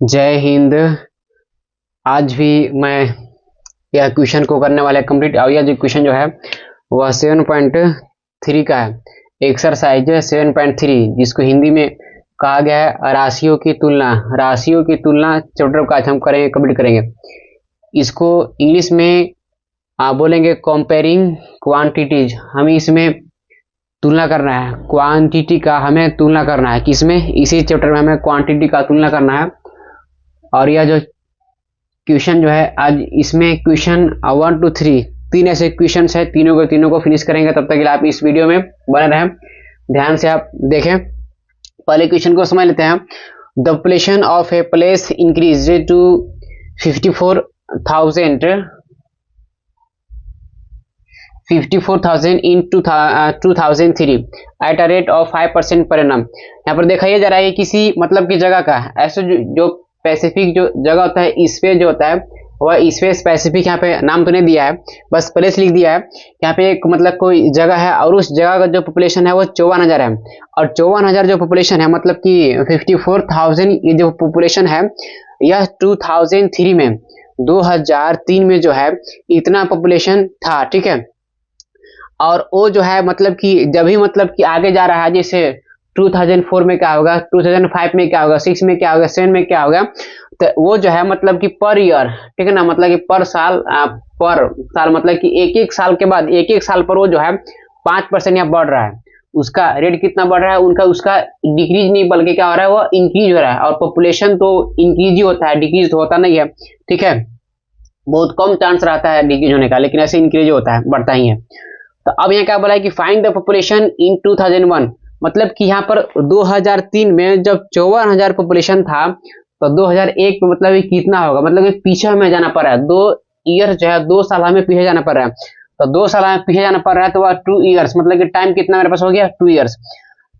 जय हिंद। आज भी मैं यह क्वेश्चन को करने वाला कंप्लीट। और यह जो क्वेश्चन जो है वह 7.3 का है। एक्सरसाइज 7.3 जिसको हिंदी में कहा गया है राशियों की तुलना। राशियों की तुलना चैप्टर का आज हम करेंगे, कंप्लीट करेंगे। इसको इंग्लिश में बोलेंगे कंपेयरिंग क्वांटिटीज। हमें इसमें तुलना करना है, क्वांटिटी का हमें तुलना करना है। किसमें? इसी चैप्टर में हमें क्वांटिटी का तुलना करना है। और यह जो क्वेश्चन जो है आज इसमें क्वेश्चन 1 to 3 तीन ऐसे क्वेश्चन है, तीनों को फिनिश करेंगे। तब तक के लिए आप इस वीडियो में बने रहें, ध्यान से आप देखें। पहले क्वेश्चन को समझ लेते हैं। The population of a place increase to 54,000 in 2003 at a rate of 5% per annum. यहाँ पर दिखाया जा रहा है किसी मतलब की जगह का ऐसे जो स्पेसिफिक जो जगह होता है, स्पेस जो होता है वह स्पेस स्पेसिफिक यहाँ पे नाम तो नहीं दिया है, बस प्लेस लिख दिया है। यहाँ पे एक मतलब कोई जगह है और उस जगह का जो पॉपुलेशन है वो 54,000 है। और 54,000 जो पॉपुलेशन है मतलब कि 54,000 ये जो पॉपुलेशन है यह 2003 में 2003 में जो है इतना पॉपुलेशन था, ठीक है। और वो जो है मतलब कि जब भी मतलब कि आगे जा रहा है, जैसे 2004 में क्या होगा, 2005 में क्या होगा, 6 में क्या होगा, 7 में क्या होगा, तो वो जो है मतलब कि पर ईयर, ठीक है ना, मतलब कि पर साल मतलब कि एक साल के बाद एक साल पर वो जो है 5% यहाँ बढ़ रहा है। उसका रेट कितना बढ़ रहा है उसका डिक्रीज नहीं बल्कि क्या हो रहा है, वो इंक्रीज हो रहा है। और पॉपुलेशन तो इंक्रीज ही होता है, डिक्रीज तो होता नहीं है, ठीक है। बहुत कम चांस रहता है डिक्रीज होने का, लेकिन ऐसे इंक्रीज होता है, बढ़ता ही है। तो अब यहाँ क्या बोला है कि फाइंड द पॉपुलेशन इन 2001, मतलब कि यहाँ पर 2003 में जब 54,000 पॉपुलेशन था तो 2001 में मतलब कितना होगा, मतलब पीछे हमें जाना पड़ रहा है। 2 ईयर जो है 2 साल हमें पीछे जाना पड़ रहा है। तो 2 साल हमें पीछे जाना पड़ रहा है तो वह 2 ईयर्स, मतलब कि टाइम कितना मेरे पास हो गया, 2 ईयर्स।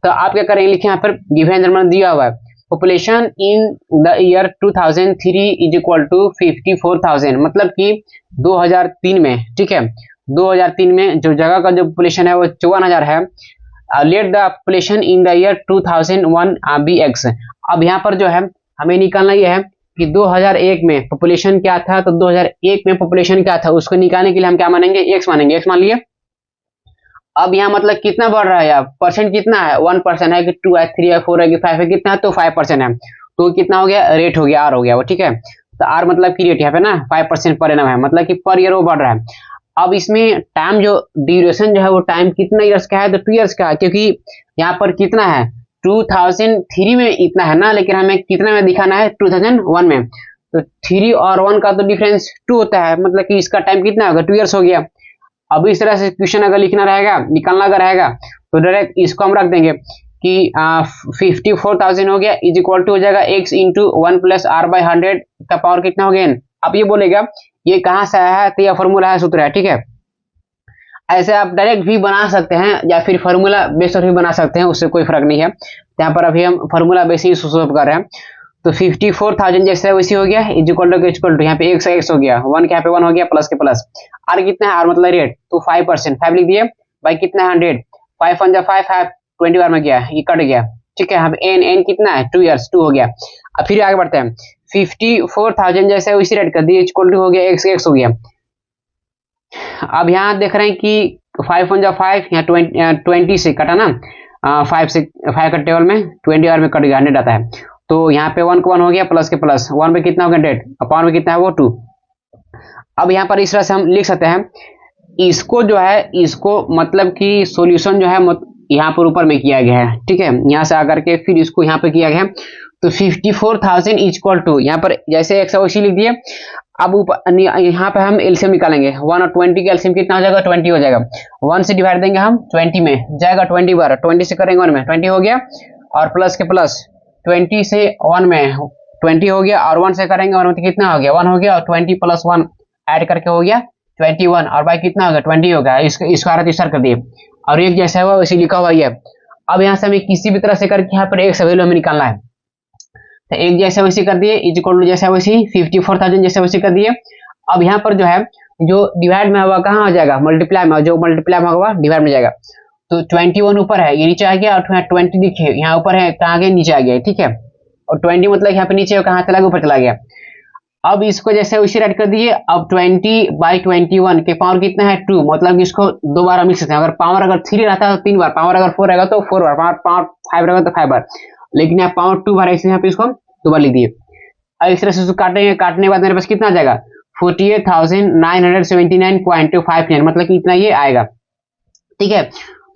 तो आप क्या करेंगे, लिखिए यहाँ पर गिवन दिया हुआ है population in the year 2003 is equal to 54,000, मतलब कि 2003 में, ठीक है, 2003 में जो जगह का जो पॉपुलेशन है वो 54,000 है। Let the population in the year 2001 be x. अब यहाँ पर जो है हमें निकालना यह है कि 2001 में पॉपुलेशन क्या था, तो 2001 में पॉपुलेशन क्या था उसको निकालने के लिए हम क्या मानेंगे, एक्स मानेंगे। एक्स मान लिए। अब यहाँ मतलब कितना बढ़ रहा है, यार परसेंट कितना है, 1% है कि 2 है, 3 है, 4 है कि 5 है, कितना है तो 5% है। तो कितना हो गया, रेट हो गया, आर हो गया वो, ठीक है। तो आर मतलब की रेट यहाँ पे ना 5% पर एनम है, मतलब कि पर ईयर वो बढ़ रहा है। अब इसमें टाइम जो ड्यूरेशन जो है वो टाइम कितना ईयर्स का है, तो 2 ईयर्स का है, क्योंकि यहाँ पर कितना है 2003 में इतना है ना, लेकिन हमें कितना में दिखाना है 2001 में। तो 3 और 1 का तो डिफरेंस 2 होता है, मतलब कि इसका टाइम कितना होगा, 2 ईयर्स हो गया। अब इस तरह से क्वेश्चन अगर लिखना रहेगा, निकालना अगर रहेगा तो डायरेक्ट इसको हम रख देंगे कि 54,000 हो गया इज इक्वल टू हो जाएगा x into 1 plus r by 100 का पावर कितना हो गया n। अब ये बोलेगा ये कहाँ से आया है, तो यह फॉर्मूला है, सूत्र है, ठीक है। ऐसे आप डायरेक्ट भी बना सकते हैं या फिर फॉर्मूला बेस भी बना सकते हैं, उससे कोई फर्क नहीं है। यहाँ पर अभी हम फॉर्मूला बेस ही सोल्व कर रहे हैं। तो 54,000 जैसे वैसे हो गया इज इक्वल टू यहाँ पे x हो गया, 1 के यहाँ पे 1 हो गया, प्लस के प्लस आर कितना है, आर मतलब रेट, तो 5%, 5 लिख दिए भाई, कितना है 100, 5 1 5 5 20 बार में गया, ये कट गया, ठीक है। यहाँ पे n कितना है 2 ईयर्स, 2 हो गया। अब फिर आगे बढ़ते हैं, 54,000 जैसे उसी रेट कर दिए, इक्वल टू हो गया x हो गया। अब यहाँ देख रहे हैं कि 5 1 5, यहाँ 20 से कटा ना, 5 का टेबल में 20 बार में कट गया, 100 आता है। तो यहाँ पे 1 को 1 हो गया, प्लस के प्लस 1 पे कितना हो गया 100, अपॉन में कितना है वो 2। अब यहाँ पर इस तरह से हम लिख सकते हैं, इसको जो है इसको मतलब कि सॉल्यूशन जो है यहाँ पर ऊपर में किया गया है, ठीक है। यहाँ से आकर के फिर इसको यहाँ पे किया गया है। तो 54,000 इक्वल टू यहाँ पर जैसे एक्स वैसे लिख दिए। अब ऊपर यहाँ पे हम एलसीएम निकालेंगे, 1 और 20 का एलसीएम कितना हो जाएगा, 20 हो जाएगा। 1 से डिवाइड देंगे हम 20 में जाएगा 20 बार, 20 से करेंगे 1 में 20 हो गया, और प्लस के प्लस 20 से 1 में 20 हो गया, और 1 से करेंगे 1 में तो कितना हो गया 1 हो गया, और 20 प्लस 1 ऐड करके हो गया 21, और बाई कितना हो गया 20 हो गया। इसको आर कर दिए, और एक जैसा हुआ वैसे लिखा हुआ है। अब यहाँ से हमें किसी भी तरह से करके यहाँ पर एक वैल्यू हमें निकालना है। तो एक जैसे वैसे कर दिए, इज इक्वल टू जैसे वैसे 54,000 जैसे वैसे कर दिए। अब यहाँ पर जो है जो डिवाइड में होगा कहाँ हो जाएगा, मल्टीप्लाई में, जो मल्टीप्लाई में होगा डिवाइड में जाएगा। तो 21 ऊपर है, ये नीचे आ गया, और 20 देखिए यहाँ ऊपर है, कहाँ गया नीचे आ गया, ठीक है। और 20 मतलब यहाँ पे नीचे कहाँ चला गया, ऊपर चला गया। अब इसको जैसे उसी राइट कर दीजिए। अब 20/21 के पावर कितना है 2, मतलब इसको दो बार हम लिख सकते हैं। अगर पावर अगर 3 रहता है तो 3 बार, पावर अगर 4 रहेगा तो 4 बार, पावर 5 रहेगा तो 5 बार, लेकिन यहाँ पावर 2 बार है इसलिए यहाँ पे इसको 2 बार लिख दिए। अब इस तरह से उसको काटेंगे, काटने के बाद मेरे पास कितना आ जाएगा 48,979.59, मतलब कि इतना ये आएगा। ठीक है,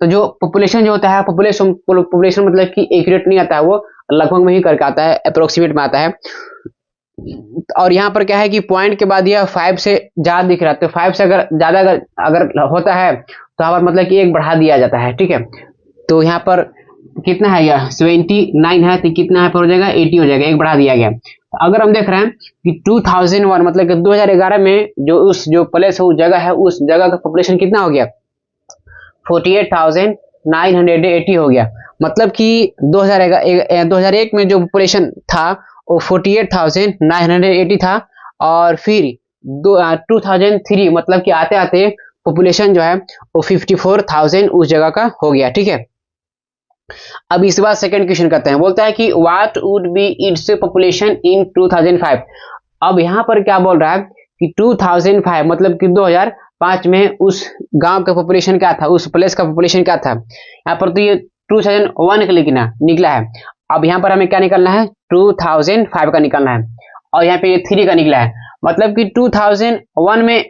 तो जो पॉपुलेशन जो होता है, पॉपुलेशन मतलब कि एक्यूरेट नहीं आता है, वो लगभग में ही करके आता है, अप्रोक्सीमेट में आता है। और यहाँ पर क्या है कि पॉइंट के बाद यह 5 से ज्यादा दिख रहा है, तो 5 से अगर ज्यादा अगर होता है तो यहाँ पर मतलब कि एक बढ़ा दिया जाता है। ठीक है, तो यहाँ पर कितना है, यह 79 है तो कितना है पर हो जाएगा 80 हो जाएगा, एक बढ़ा दिया गया। अगर हम देख रहे हैं कि 2001 मतलब कि 2011 में जो प्लेस है, उस जगह है, उस जगह का पॉपुलेशन कितना हो गया 48,980 हो गया। मतलब कि 2001 में जो पॉपुलेशन था वो 48,980 था, और फिर 2003 मतलब कि आते आते पॉपुलेशन जो है वो 54,000 उस जगह का हो गया। ठीक है, अब इस बार सेकंड क्वेश्चन करते हैं। बोलता है कि what would be its population in 2005। अब यहाँ पर क्या बोल रहा है कि 2005 मतलब कि 2005 में उस गांव का पॉपुलेशन क्या था, उस प्लेस का पॉपुलेशन क्या था। यहाँ पर तो ये 2001 का निकला है। अब यहाँ पर हमें क्या निकलना है 2005 का निकलना है, और यहाँ पे ये 3 का निकला है, मतलब कि 2001 में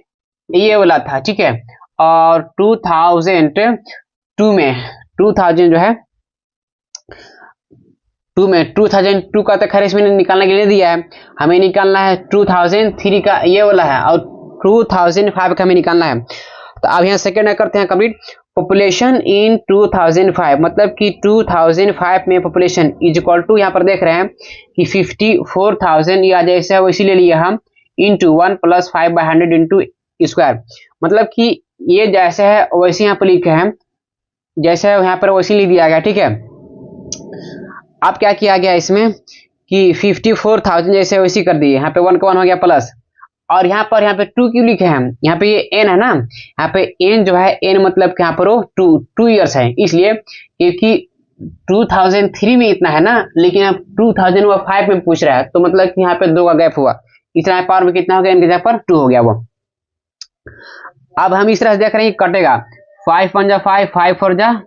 ये वाला था। ठीक है, और 2002 में 2000 जो है 2002 का तो खैर इसमें निकालने के लिए दिया है, हमें निकालना है 2003 का ये वाला है, और 2005 का हमें निकालना है। तो अब यहाँ सेकेंड करते हैं कंप्लीट। पॉपुलेशन इन 2005 मतलब कि 2005 में पॉपुलेशन इज इक्वल टू, यहाँ पर देख रहे हैं कि 54,000 या जैसे है वैसे ले लिया हम, इंटू 1 + 5/100 इंटू स्क्वायर, मतलब कि ये जैसे है वैसे यहाँ पर लिखे हैं, जैसे यहाँ पर वैसे लिख दिया गया। ठीक है, अब क्या किया गया इसमें कि 54,000 जैसे वैसे कर दिए, यहाँ पे 1 का 1 हो गया प्लस, और यहाँ पे 2 क्यों लिखे हैं, यहाँ पे ये n है ना, यहाँ पे n जो है n मतलब कि यहाँ पर वो 2 ईयर्स है, इसलिए क्योंकि 2003 में इतना है ना, लेकिन अब 2005 में पूछ रहा है, तो मतलब कि यहाँ पे 2 का गैप हुआ, इतना पावर में कितना हो गया, n की जगह पर 2 हो गया वो। अब हम इस तरह से देख रहे हैं कटेगा 5 1 जा 5, 5 4 जा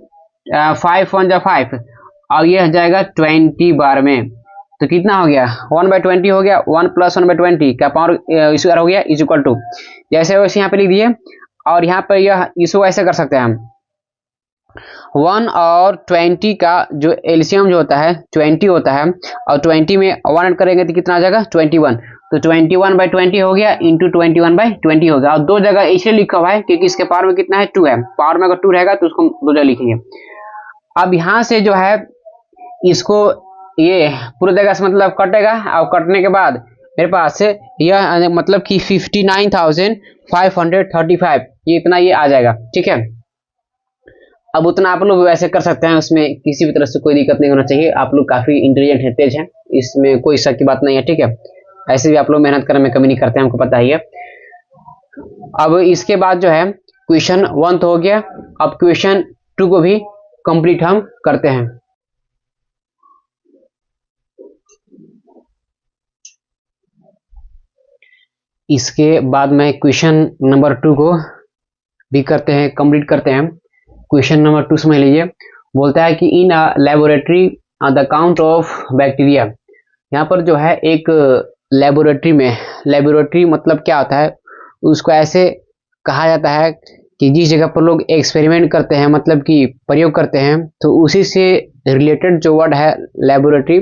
5 1 जा 5, और ये हो जाएगा 20 बार में, तो कितना हो गया 1/20 हो गया, 1 + 1/20 का पावर स्क्वायर हो गया इज इक्वल टू, जैसे वैसे यहाँ पे लिख दिए। और यहाँ पे यह इसको ऐसे कर सकते हैं हम, 1 और 20 का जो एलसीएम जो होता है 20 होता है, और 20 में 1 ऐड करेंगे तो कितना आ जाएगा 21, तो 21/20 हो गया इंटू 21/20 हो गया। और दो जगह इसलिए लिखा हुआ है क्योंकि इसके पावर में कितना है 2 है, पावर में अगर 2 रहेगा तो उसको दो जगह लिखेंगे। अब यहाँ से जो है इसको ये पूरी जगह से मतलब कटेगा, और कटने के बाद मेरे पास यह मतलब कि 59,535 ये इतना ये आ जाएगा। ठीक है, अब उतना आप लोग वैसे कर सकते हैं, उसमें किसी भी तरह से कोई दिक्कत नहीं होना चाहिए, आप लोग काफी इंटेलिजेंट है, तेज है, इसमें कोई शक की बात नहीं है। ठीक है, ऐसे भी आप लोग मेहनत करने में कमी नहीं करते हैं, हमको पता ही है। अब इसके बाद जो है क्वेश्चन 1 तो हो गया, अब क्वेश्चन 2 को भी कंप्लीट हम करते हैं। इसके बाद में क्वेश्चन नंबर 2 को भी करते हैं, कंप्लीट करते हैं। क्वेश्चन नंबर 2 समझ लीजिए, बोलता है कि in a laboratory the count of bacteria. यहाँ पर जो है एक लेबोरेटरी में, लेबोरेटरी मतलब क्या होता है, उसको ऐसे कहा जाता है कि जिस जगह पर लोग एक्सपेरिमेंट करते हैं, मतलब कि प्रयोग करते हैं, तो उसी से रिलेटेड जो वर्ड है लेबोरेटरी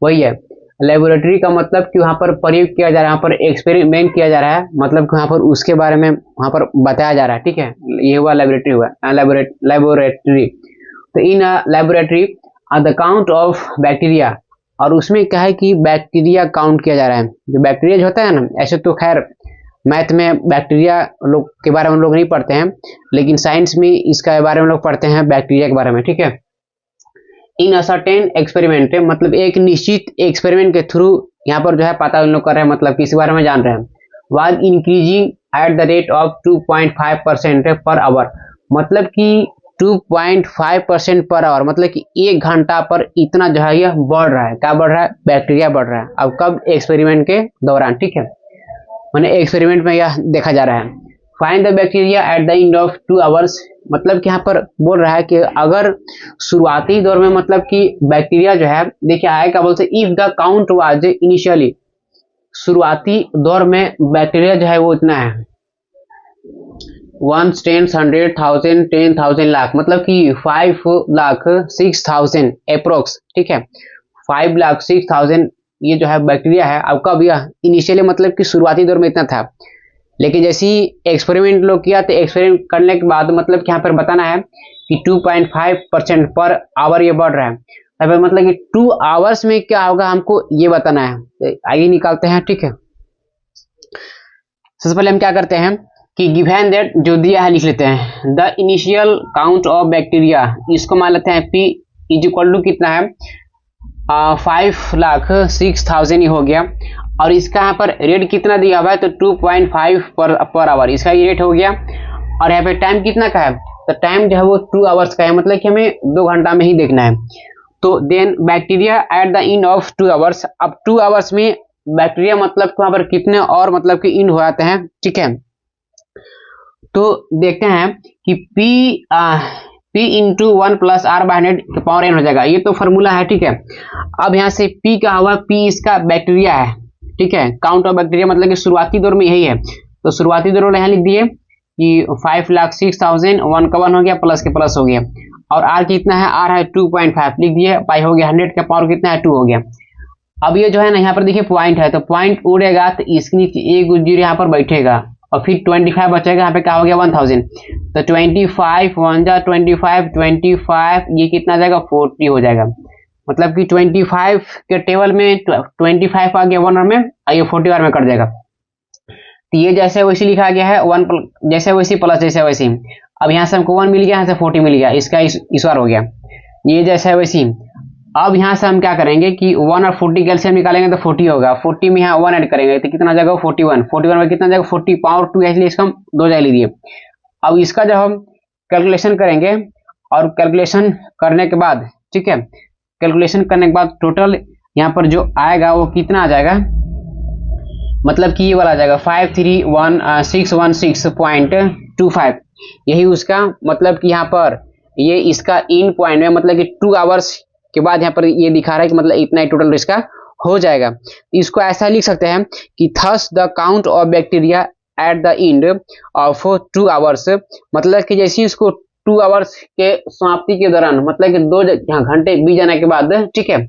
वही है। लेबोरेटरी का मतलब कि वहाँ पर प्रयोग किया जा रहा है, वहाँ पर एक्सपेरिमेंट किया जा रहा है, मतलब कि वहाँ पर उसके बारे में वहाँ पर बताया जा रहा है। ठीक है, ये हुआ लेबोरेटरी हुआ, लेबोरेटरी। तो in laboratory the count of bacteria, और उसमें क्या है कि बैक्टीरिया काउंट किया जा रहा है। जो बैक्टीरिया जो होता है ना, ऐसे तो खैर मैथ में बैक्टीरिया लोग के बारे में लोग नहीं पढ़ते हैं, लेकिन साइंस में इसके बारे में लोग पढ़ते हैं, बैक्टीरिया के बारे में। ठीक है, इन अ सर्टेन एक्सपेरिमेंट मतलब एक निश्चित एक्सपेरिमेंट के थ्रू यहाँ पर जो है पता लोग कर रहे हैं, मतलब किसी बारे में जान रहे हैं। Was increasing at the rate of 2.5% per hour, मतलब कि 2.5% पर आवर, मतलब कि 1 घंटा पर इतना जो है यह बढ़ रहा है। क्या बढ़ रहा है? बैक्टीरिया बढ़ रहा है। अब कब? एक्सपेरिमेंट के दौरान, ठीक है, मैंने एक्सपेरिमेंट में यह देखा जा रहा है। Find the bacteria at the end of 2 hours, मतलब कि यहाँ पर बोल रहा है कि अगर शुरुआती दौर में मतलब कि बैक्टीरिया जो है, देखिए आए क्या बोलते, if the count was initially, शुरुआती दौर में बैक्टीरिया जो है वो इतना है 1, 10, 100,000, 10,000 लाख, मतलब कि 5,06,000 अप्रोक्स, ठीक है, 5,06,000 ये जो है बैक्टीरिया है। अब कब? यह इनिशियली मतलब कि शुरुआती दौर में इतना था, लेकिन जैसे ही एक्सपेरिमेंट लोग किया तो एक्सपेरिमेंट करने के बाद मतलब कि यहाँ पर बताना है कि 2.5% पर आवर ये बढ़ रहा है। अब मतलब कि 2 आवर्स में क्या होगा हमको ये बताना है। तो आइए निकालते हैं, ठीक है। सबसे पहले हम क्या करते हैं कि गिवन दैट जो दिया है लिख लेते हैं, the initial count of bacteria, इसको मान लेते हैं P इज इक्वल टू कितना है 5,06,000 ही हो गया, और इसका यहाँ पर रेट कितना दिया हुआ है तो 2.5 पर आवर, इसका ये रेट हो गया। और यहाँ पे टाइम कितना का है तो टाइम जो है वो 2 आवर्स का है, मतलब कि हमें 2 घंटा में ही देखना है। तो then bacteria at the end of 2 hours, अब 2 आवर्स में बैक्टीरिया मतलब वहां पर कितने और मतलब कि इन हो जाते हैं, ठीक है। तो देखते हैं कि P into 1 plus R by 100 के पावर n हो जाएगा, ये तो फॉर्मूला है, ठीक है। अब यहाँ से P क्या हुआ, P इसका बैक्टीरिया है, ठीक है, काउंट ऑफ बैक्टीरिया मतलब कि शुरुआती दौर में यही है। तो शुरुआती दौर में यहाँ लिख दिए कि 5,06,000, 1 का 1 हो गया, प्लस के प्लस हो गया, और R कितना है, R है 2.5 लिख दिए, पाई हो गया 100 का पावर कितना है 2 हो गया। अब ये जो है ना यहाँ पर देखिए पॉइंट है, तो पॉइंट उड़ेगा तो इसके नीचे एक जीरो यहाँ पर बैठेगा, और फिर 25 बचेगा, यहाँ पे क्या हो गया 1000, तो 25 1 जा 25 ये कितना जाएगा 40 हो जाएगा, मतलब कि 25 के टेबल में 25 आ गया 1 में, और ये 40 में कट जाएगा। तो ये जैसे वैसे लिखा गया है 1 जैसे वैसे प्लस जैसे वैसे। अब यहाँ से हमको 1 मिल गया, यहाँ से 40 मिल गया, इसका इस बार हो गया ये जैसे वैसे। अब यहाँ से हम क्या करेंगे कि 1 और 40 कैल्शियम निकालेंगे तो 40 होगा, 40 में यहाँ 1 ऐड करेंगे तो कितना जाएगा 41 में कितना जाएगा 40 पावर 2 है, इसलिए इसका हम 2 जगह ले दिए। अब इसका जब हम कैलकुलेशन करेंगे, और कैलकुलेशन करने के बाद, ठीक है, कैलकुलेशन करने के बाद टोटल यहाँ पर जो आएगा वो कितना आ जाएगा, मतलब कि ये वाला आ जाएगा 531,616.25, यही उसका मतलब कि यहाँ पर ये इसका इन पॉइंट में मतलब कि 2 आवर्स के बाद यहाँ पर ये दिखा रहा है कि मतलब इतना ही टोटल इसका हो जाएगा। इसको ऐसा लिख सकते हैं कि thus the count of bacteria at the end of 2 hours, मतलब कि जैसे इसको 2 आवर्स के समाप्ति के दौरान, मतलब कि 2 घंटे बीत जाने के बाद, ठीक है,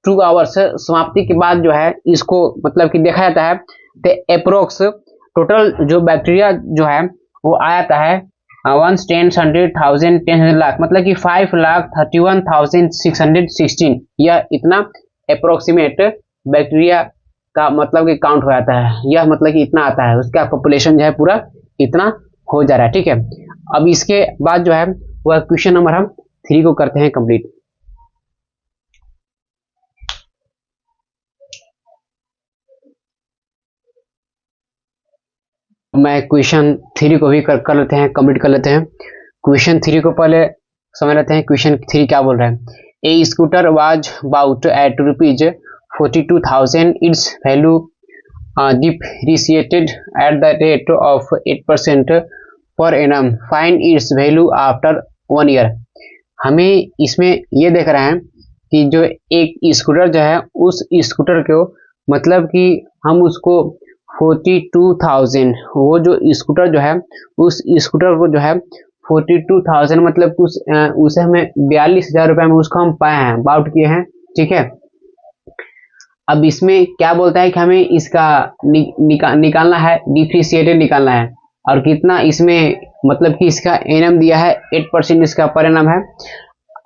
2 आवर्स समाप्ति के बाद जो है इसको मतलब कि देखा जाता है तो अप्रोक्स टोटल जो बैक्टीरिया जो है वो आ जाता है 1, 10, 100,000, 10,000 लाख, मतलब कि 5,31,616, यह इतना अप्रोक्सीमेट बैक्टीरिया का मतलब कि काउंट हो जाता है, यह मतलब कि इतना आता है, उसका पॉपुलेशन जो है पूरा इतना हो जा रहा है, ठीक है। अब इसके बाद जो है वह क्वेश्चन नंबर हम 3 को करते हैं कंप्लीट। मैं क्वेश्चन 3 को भी कर लेते हैं, कंप्लीट कर लेते हैं। क्वेश्चन 3 को पहले समझ लेते हैं। क्वेश्चन 3 क्या बोल रहा है, a scooter was bought at ₹42,000, its value depreciated at the rate of 8% per annum, find its value after 1 year. हमें इसमें ये देख रहे हैं कि जो एक स्कूटर जो है उस स्कूटर को मतलब कि हम उसको 42,000, वो जो स्कूटर जो है उस स्कूटर को जो है 42,000 मतलब उसे हमें 42,000 रुपये में उसको हम पाए हैं, बाउट किए हैं, ठीक है। अब इसमें क्या बोलता है कि हमें इसका निकालना है, डिप्रिसिएटेड निकालना है, और कितना इसमें मतलब कि इसका एनम दिया है 8% इसका पर एनम है।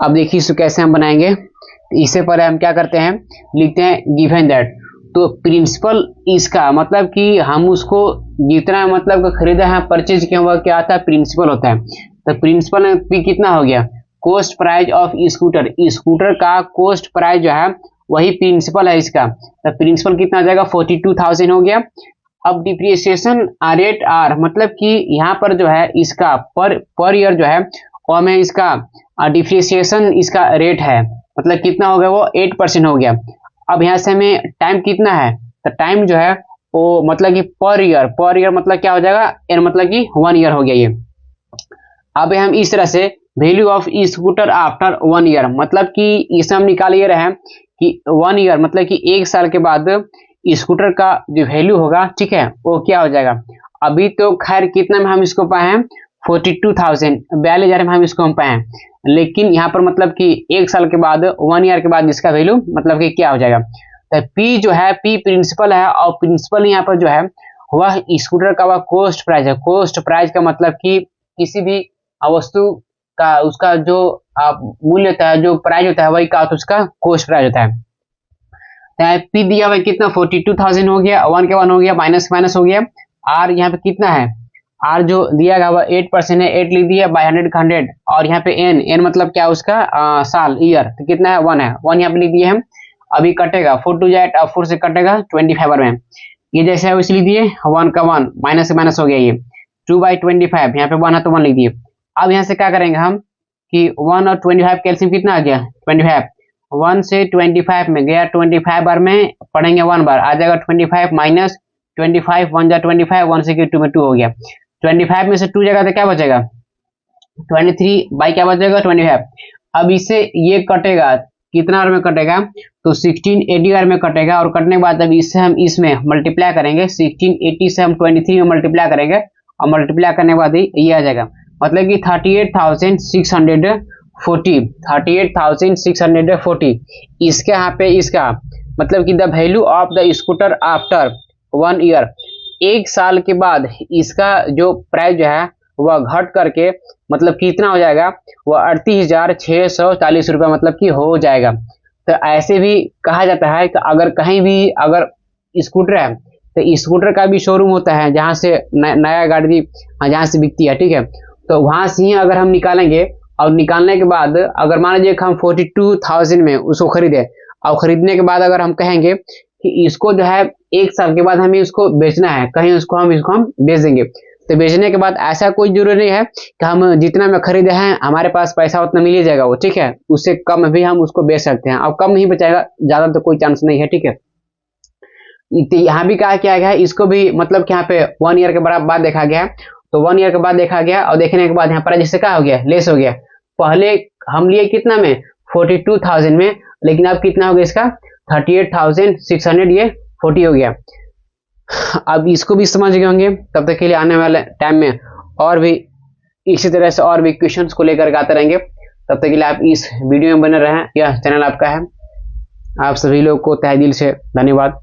अब देखिए इसको कैसे हम बनाएंगे, इससे पहले हम क्या करते हैं, लिखते हैं गिवन दैट, तो प्रिंसिपल इसका मतलब कि हम उसको जितना मतलब खरीदा है परचेज किया हुआ क्या आता है, प्रिंसिपल होता है। तो प्रिंसिपल में कितना हो गया, cost price of scooter, scooter का कॉस्ट प्राइस जो है वही प्रिंसिपल है इसका, तो प्रिंसिपल कितना आ जाएगा 42,000 हो गया। अब डिप्रिसिएशन रेट आर मतलब कि यहाँ पर जो है इसका पर ईयर जो है और में इसका डिप्रिसिएशन इसका रेट है, मतलब कितना हो गया वो 8% हो गया। अब यहाँ से हमें टाइम कितना है, तो टाइम जो है वो मतलब कि पर ईयर मतलब क्या हो जाएगा, एन मतलब कि 1 ईयर हो गया ये। अब हम इस तरह से value of e scooter after 1 year, मतलब कि इसे हम निकाल ये रहे हैं कि 1 ईयर मतलब कि 1 साल के बाद स्कूटर का जो वैल्यू होगा, ठीक है, वो क्या हो जाएगा। अभी तो खैर कितना में हम इसको पाए हैं, 42,000 42,000 में हम इसको पाए हैं, लेकिन यहाँ पर मतलब कि 1 साल के बाद 1 ईयर के बाद इसका वैल्यू मतलब कि क्या हो जाएगा। तो पी जो है, पी प्रिंसिपल है, और प्रिंसिपल यहाँ पर जो है वह स्कूटर का वह कॉस्ट प्राइस है। कॉस्ट प्राइस का मतलब कि किसी भी वस्तु का उसका जो मूल्य होता है, जो प्राइस होता है, वही का उसका कॉस्ट प्राइस होता है। पी दिया हुआ कितना 42,000 हो गया, 1 के 1 हो गया, माइनस माइनस हो गया। आर यहाँ पे कितना है, आर जो दिया गया हुआ 8% है, 8 लिख दिया बाय 100 का 100, और यहाँ पे एन मतलब क्या उसका साल ईयर, तो कितना है 1 है, 1 यहाँ पे लिख दिए हम। अभी कटेगा 4 टू जाए 4 से कटेगा 25 में, ये जैसे है वैसे लिख दिए, 1 का 1 माइनस से माइनस हो गया, ये 2/25 यहाँ पे 1 है तो 1 लिख दिए। अब यहाँ से क्या करेंगे हम कि 1 और 25 कैल्सियम कितना आ गया 25, 1 से 25 में गया, 25 बार में पढ़ेंगे 1 बार आ जाएगा 25 माइनस 25, 1 जा 25, 1 से 2 में 2 हो गया। 25 में से 2 जगह तो क्या बचेगा 23 बाई क्या बचेगा 25। अब इससे ये कटेगा कितना बार में कटेगा, तो 1680 बार में कटेगा, और कटने के बाद अब इससे हम इसमें मल्टीप्लाई करेंगे, 1680 से हम 23 में मल्टीप्लाई करेंगे, और मल्टीप्लाई करने के बाद ही ये आ जाएगा, मतलब कि 38,640 इसके यहाँ पे इसका मतलब कि the value of the scooter after 1 year, 1 साल के बाद इसका जो प्राइस जो है वह घट करके मतलब कितना हो जाएगा, वह 38,640 रुपया मतलब कि हो जाएगा। तो ऐसे भी कहा जाता है कि अगर कहीं भी अगर स्कूटर है तो स्कूटर का भी शोरूम होता है जहां से नया गाड़ी जहां से बिकती है, ठीक है, तो वहां से ही अगर हम निकालेंगे, और निकालने के बाद अगर मान लीजिए हम 42,000 में उसको खरीदे, और खरीदने के बाद अगर हम कहेंगे कि इसको जो है 1 साल के बाद हमें इसको बेचना है, कहीं इसको हम बेच देंगे, तो बेचने के बाद ऐसा कोई जरूरी नहीं है कि हम जितना में खरीदे हैं हमारे पास पैसा उतना मिल ही जाएगा वो, ठीक है, उससे कम भी हम उसको बेच सकते हैं, और कम नहीं बचाएगा, ज्यादा तो कोई चांस नहीं है, ठीक है। यहाँ भी कहा क्या गया है, इसको भी मतलब कि यहाँ पे 1 ईयर के बाद देखा गया है, तो 1 ईयर के बाद देखा गया, और देखने के बाद यहाँ पर जैसे क्या हो गया लेस हो गया, पहले हम लिए कितना में 42,000 में, लेकिन अब कितना हो गया इसका 38,600, ये 40 हो गया। अब इसको भी समझ गए होंगे, तब तक के लिए आने वाले टाइम में और भी इसी तरह से और भी क्वेश्चंस को लेकर आते रहेंगे, तब तक के लिए आप इस वीडियो में बने रहें, यह चैनल आपका है। आप सभी लोग को तहे दिल से धन्यवाद।